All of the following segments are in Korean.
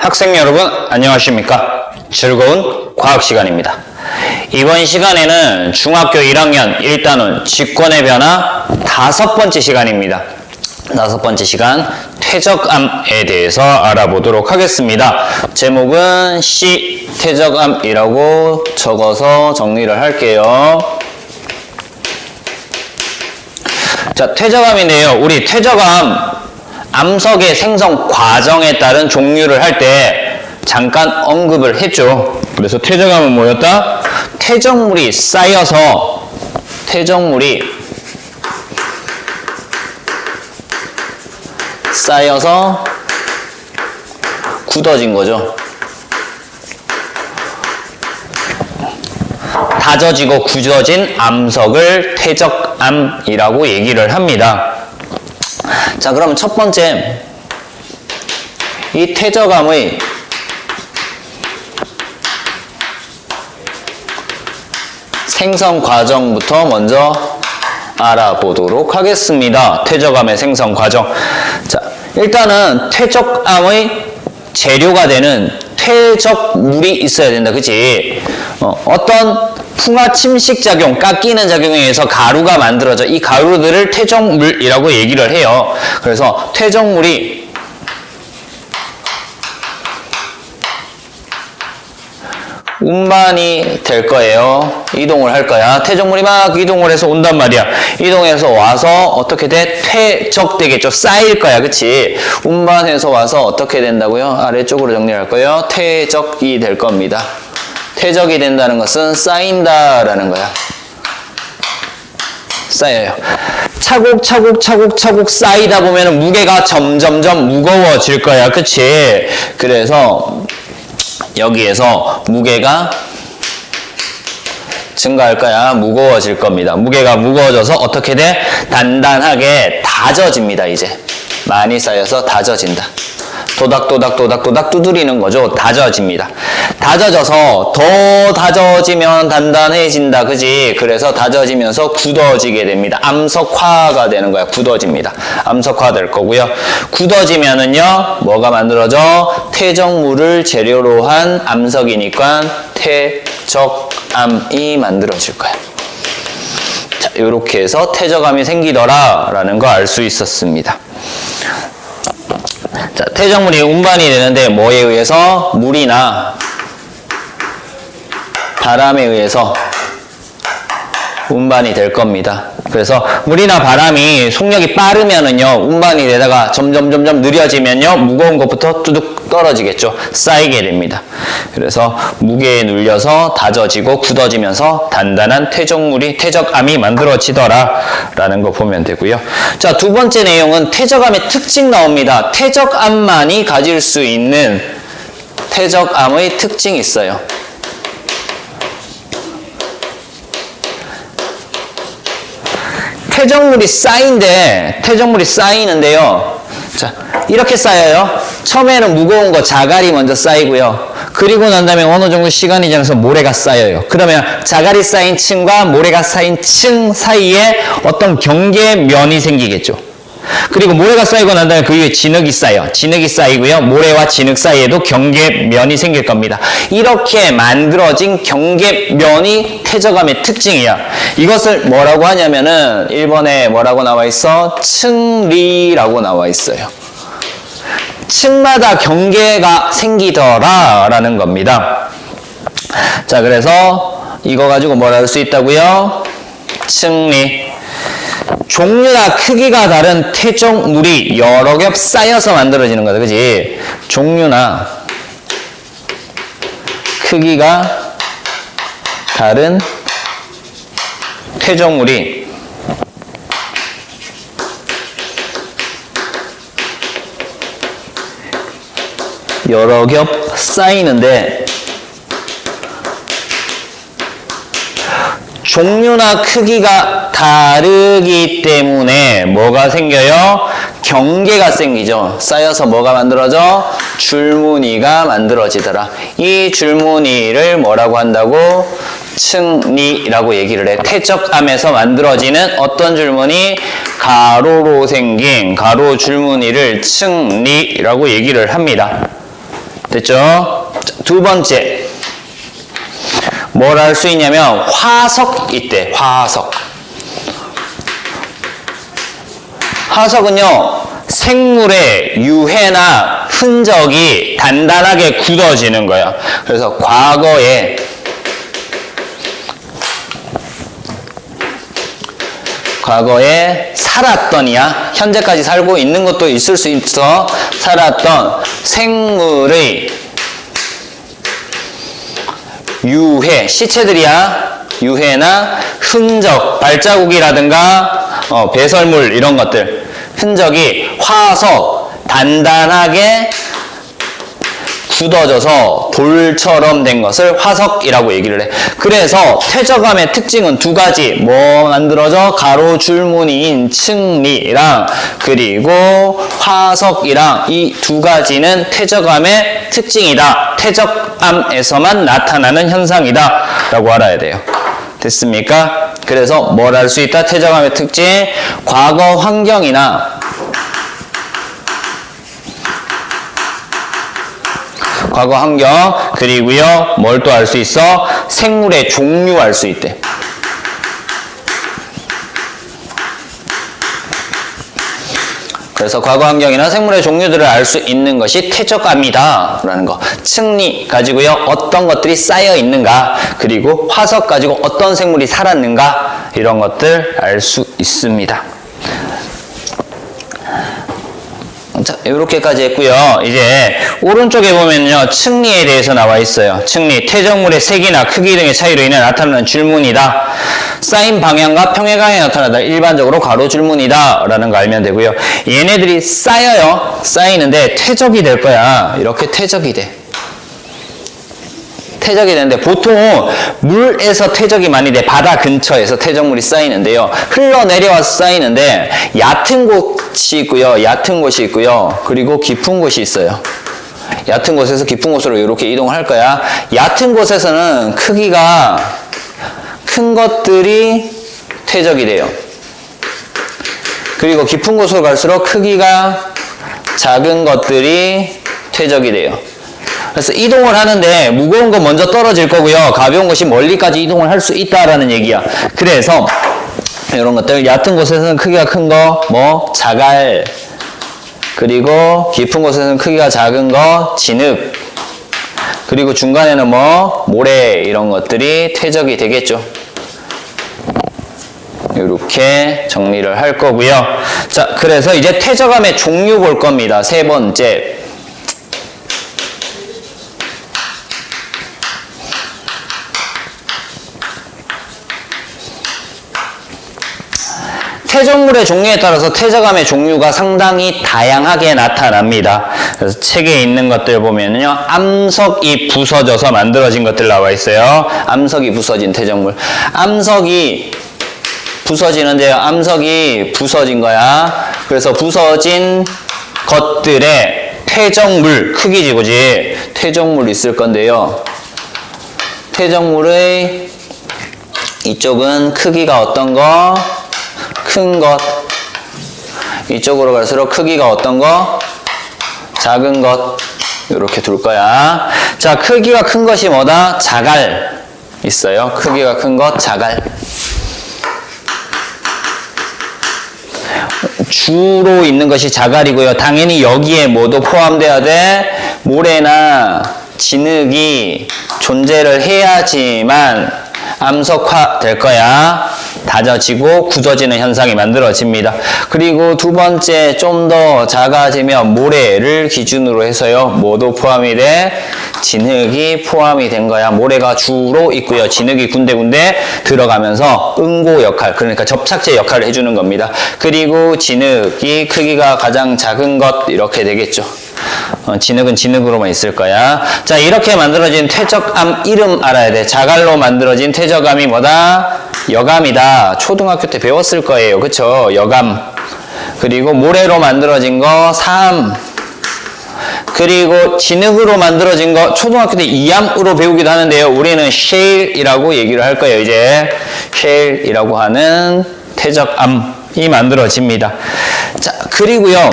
학생 여러분 안녕하십니까? 즐거운 과학 시간입니다. 이번 시간에는 중학교 1학년 1단원 직권의 변화 5번째 시간입니다. 5번째 시간 퇴적암에 대해서 알아보도록 하겠습니다. 제목은 C 퇴적암이라고 적어서 정리를 할게요. 자, 퇴적암인데요. 우리 퇴적암 암석의 생성 과정에 따른 종류를 할 때 잠깐 언급을 했죠. 그래서 퇴적암은 뭐였다? 퇴적물이 쌓여서 굳어진 거죠. 다져지고 굳어진 암석을 퇴적암이라고 얘기를 합니다. 자, 그럼 첫 번째, 이 퇴적암의 생성 과정부터 먼저 알아보도록 하겠습니다. 퇴적암의 생성 과정. 자, 일단은 퇴적암의 재료가 되는 퇴적물이 있어야 된다. 그치? 어떤 풍화 침식 작용, 깎이는 작용에 의해서 가루가 만들어져. 이 가루들을 퇴적물이라고 얘기를 해요. 그래서 퇴적물이 운반이 될 거예요. 이동을 할 거야. 퇴적물이 막 이동을 해서 온단 말이야. 이동해서 와서 어떻게 돼? 퇴적되겠죠. 쌓일 거야. 그치? 운반해서 와서 어떻게 된다고요? 아래쪽으로 정리할 거예요. 퇴적이 될 겁니다. 퇴적이 된다는 것은 쌓인다라는 거야. 쌓여요. 차곡차곡 쌓이다 보면 무게가 점점점 무거워질 거야. 그치? 그래서 여기에서 무게가 증가할 거야. 무거워질 겁니다. 무게가 무거워져서 어떻게 돼? 단단하게 다져집니다. 이제 많이 쌓여서 다져진다. 도닥도닥 두드리는 거죠. 다져집니다. 다져져서 더 다져지면 단단해진다. 그지? 그래서 다져지면서 굳어지게 됩니다. 암석화가 되는 거야. 굳어집니다. 암석화 될 거고요. 굳어지면은요, 뭐가 만들어져? 퇴적물을 재료로 한 암석이니까 퇴적암이 만들어질 거야. 자, 요렇게 해서 퇴적암이 생기더라라는 거 알 수 있었습니다. 자, 퇴적물이 운반이 되는데 뭐에 의해서? 물이나 바람에 의해서 운반이 될 겁니다. 그래서 물이나 바람이 속력이 빠르면은요, 운반이 되다가 점점 느려지면요, 무거운 것부터 뚜둑 떨어지겠죠. 쌓이게 됩니다. 그래서 무게에 눌려서 다져지고 굳어지면서 단단한 퇴적암이 만들어지더라라는 거 보면 되고요. 자, 두 번째 내용은 퇴적암의 특징 나옵니다. 퇴적암만이 가질 수 있는 퇴적암의 특징이 있어요. 퇴적물이 쌓이는데요. 자, 이렇게 쌓여요. 처음에는 무거운 거 자갈이 먼저 쌓이고요. 그리고 난 다음에 어느 정도 시간이 지나서 모래가 쌓여요. 그러면 자갈이 쌓인 층과 모래가 쌓인 층 사이에 어떤 경계면이 생기겠죠. 그리고 모래가 쌓이고 난 다음에 그 위에 진흙이 쌓여. 진흙이 쌓이고요. 모래와 진흙 사이에도 경계면이 생길 겁니다. 이렇게 만들어진 경계면이 퇴적암의 특징이야. 이것을 뭐라고 하냐면은 1번에 뭐라고 나와 있어? 층리라고 나와 있어요. 층마다 경계가 생기더라라는 겁니다. 자, 그래서 이거 가지고 뭐라 할 수 있다고요? 층리. 종류나 크기가 다른 퇴적물이 여러 겹 쌓여서 만들어지는 거다. 그지? 종류나 크기가 다른 퇴적물이 여러 겹 쌓이는데 종류나 크기가 다르기 때문에 뭐가 생겨요? 경계가 생기죠. 쌓여서 뭐가 만들어져? 줄무늬가 만들어지더라. 이 줄무늬를 뭐라고 한다고? 층리라고 얘기를 해. 퇴적암에서 만들어지는 어떤 줄무늬? 가로로 생긴 가로 줄무늬를 층리라고 얘기를 합니다. 됐죠? 자, 두 번째. 뭘 할 수 있냐면 화석 있대. 화석. 화석은요, 생물의 유해나 흔적이 단단하게 굳어지는 거예요. 그래서 과거에 살았던이야, 현재까지 살고 있는 것도 있을 수 있어, 살았던 생물의 유해, 시체들이야, 유해나 흔적, 발자국이라든가 배설물 이런 것들, 흔적이 화석, 단단하게 굳어져서 돌처럼 된 것을 화석이라고 얘기를 해. 그래서 퇴적암의 특징은 두 가지. 뭐 만들어져? 가로 줄무늬인 층리랑 그리고 화석이랑 이 두 가지는 퇴적암의 특징이다. 퇴적암에서만 나타나는 현상이다 라고 알아야 돼요. 됐습니까? 그래서 뭘 할 수 있다? 퇴적암의 특징, 과거 환경이나 과거 환경, 그리고요 뭘 또 알 수 있어? 생물의 종류 알 수 있대. 그래서 과거 환경이나 생물의 종류들을 알 수 있는 것이 퇴적암이다 라는 거. 층리 가지고요 어떤 것들이 쌓여 있는가, 그리고 화석 가지고 어떤 생물이 살았는가, 이런 것들 알 수 있습니다. 자, 이렇게까지 했고요. 이제 오른쪽에 보면요, 층리에 대해서 나와 있어요. 층리, 퇴적물의 색이나 크기 등의 차이로 인해 나타나는 줄무늬다. 쌓인 방향과 평행하게 나타나다. 일반적으로 가로 줄무늬다 라는 거 알면 되고요. 얘네들이 쌓여요. 쌓이는데 퇴적이 될 거야. 이렇게 퇴적이 돼. 퇴적이 되는데 보통 물에서 퇴적이 많이 돼. 바다 근처에서 퇴적물이 쌓이는데요. 흘러내려와서 쌓이는데 얕은 곳이 있고요. 얕은 곳이 있고요. 그리고 깊은 곳이 있어요. 얕은 곳에서 깊은 곳으로 이렇게 이동할 거야. 얕은 곳에서는 크기가 큰 것들이 퇴적이 돼요. 그리고 깊은 곳으로 갈수록 크기가 작은 것들이 퇴적이 돼요. 그래서 이동을 하는데 무거운 건 먼저 떨어질 거고요. 가벼운 것이 멀리까지 이동을 할 수 있다라는 얘기야. 그래서 이런 것들, 얕은 곳에서는 크기가 큰 거, 뭐 자갈, 그리고 깊은 곳에서는 크기가 작은 거, 진흙, 그리고 중간에는 뭐 모래, 이런 것들이 퇴적이 되겠죠. 이렇게 정리를 할 거고요. 자, 그래서 이제 퇴적암의 종류 볼 겁니다. 세 번째. 퇴적물의 종류에 따라서 퇴적암의 종류가 상당히 다양하게 나타납니다. 그래서 책에 있는 것들 보면요, 암석이 부서져서 만들어진 것들 나와 있어요. 암석이 부서진 퇴적물. 암석이 부서지는데요, 암석이 부서진 거야. 그래서 부서진 것들의 퇴적물, 크기 지고지 퇴적물 있을 건데요. 퇴적물의 이쪽은 크기가 어떤 거? 큰 것. 이쪽으로 갈수록 크기가 어떤 거? 작은 것. 이렇게 둘 거야. 자, 크기가 큰 것이 뭐다? 자갈 있어요. 크기가 큰 것, 자갈. 주로 있는 것이 자갈이고요. 당연히 여기에 뭐도 포함돼야 돼? 모래나 진흙이 존재를 해야지만 암석화 될 거야. 다져지고 굳어지는 현상이 만들어집니다. 그리고 두 번째, 좀 더 작아지면 모래를 기준으로 해서요, 뭐도 포함이 돼? 진흙이 포함이 된 거야. 모래가 주로 있고요. 진흙이 군데군데 들어가면서 응고 역할, 그러니까 접착제 역할을 해주는 겁니다. 그리고 진흙이 크기가 가장 작은 것, 이렇게 되겠죠. 진흙은 진흙으로만 있을 거야. 자, 이렇게 만들어진 퇴적암 이름 알아야 돼. 자갈로 만들어진 퇴적암이 뭐다? 여감이다. 초등학교 때 배웠을 거예요. 그쵸? 여감. 그리고 모래로 만들어진 거 사암. 그리고 진흙으로 만들어진 거 초등학교 때 이암으로 배우기도 하는데요. 우리는 셰일이라고 얘기를 할 거예요. 이제 셰일이라고 하는 퇴적암이 만들어집니다. 자, 그리고요,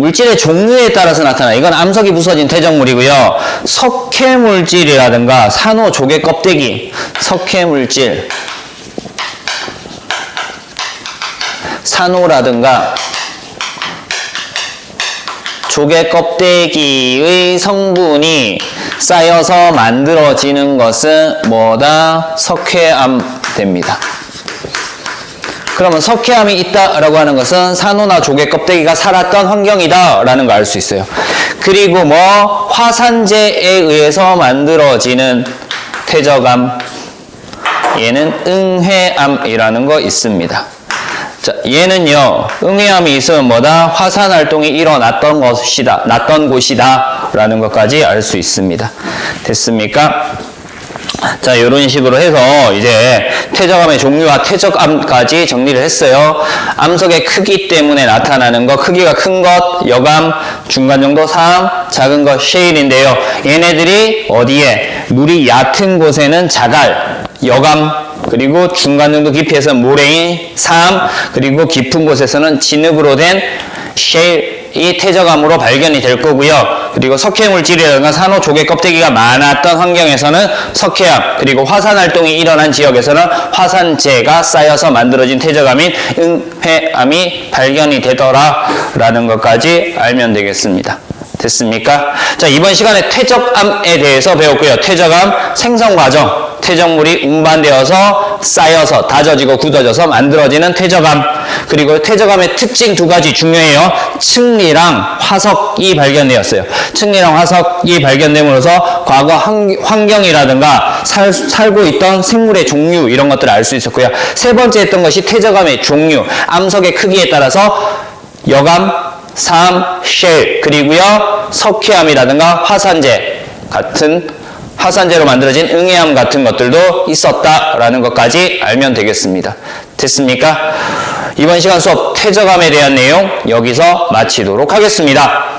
물질의 종류에 따라서 나타나. 이건 암석이 부서진 퇴적물이고요. 석회물질이라든가 산호 조개 껍데기, 석회물질, 산호라든가 조개 껍데기의 성분이 쌓여서 만들어지는 것은 뭐다? 석회암 됩니다. 그러면 석회암이 있다라고 하는 것은 산호나 조개 껍데기가 살았던 환경이다라는 걸 알 수 있어요. 그리고 뭐 화산재에 의해서 만들어지는 퇴적암, 얘는 응회암이라는 거 있습니다. 자, 얘는요, 응회암이 있으면 뭐다? 화산 활동이 일어났던 것이다, 났던 곳이다 라는 것까지 알 수 있습니다. 됐습니까? 자, 이런 식으로 해서 이제 퇴적암의 종류와 퇴적암까지 정리를 했어요. 암석의 크기 때문에 나타나는 것, 크기가 큰 것, 여감, 중간 정도 사암, 작은 것 셰일인데요. 얘네들이 어디에? 물이 얕은 곳에는 자갈, 여감, 그리고 중간 정도 깊이에서 모래인, 사암, 그리고 깊은 곳에서는 진흙으로 된 셰일이 퇴적암으로 발견이 될 거고요. 그리고 석회물질이라든가 산호 조개 껍데기가 많았던 환경에서는 석회암, 그리고 화산 활동이 일어난 지역에서는 화산재가 쌓여서 만들어진 퇴적암인 응회암이 발견이 되더라라는 것까지 알면 되겠습니다. 됐습니까? 자, 이번 시간에 퇴적암에 대해서 배웠고요. 퇴적암 생성 과정, 퇴적물이 운반되어서 쌓여서 다져지고 굳어져서 만들어지는 퇴적암, 그리고 퇴적암의 특징 두 가지 중요해요. 층리랑 화석이 발견되었어요. 층리랑 화석이 발견됨으로써 과거 환경이라든가 살고 있던 생물의 종류 이런 것들을 알 수 있었고요. 세 번째 했던 것이 퇴적암의 종류, 암석의 크기에 따라서 여감, 사암, 셰일, 그리고요 석회암이라든가 화산재 같은 화산재로 만들어진 응해암 같은 것들도 있었다라는 것까지 알면 되겠습니다. 됐습니까? 이번 시간 수업 퇴적암에 대한 내용 여기서 마치도록 하겠습니다.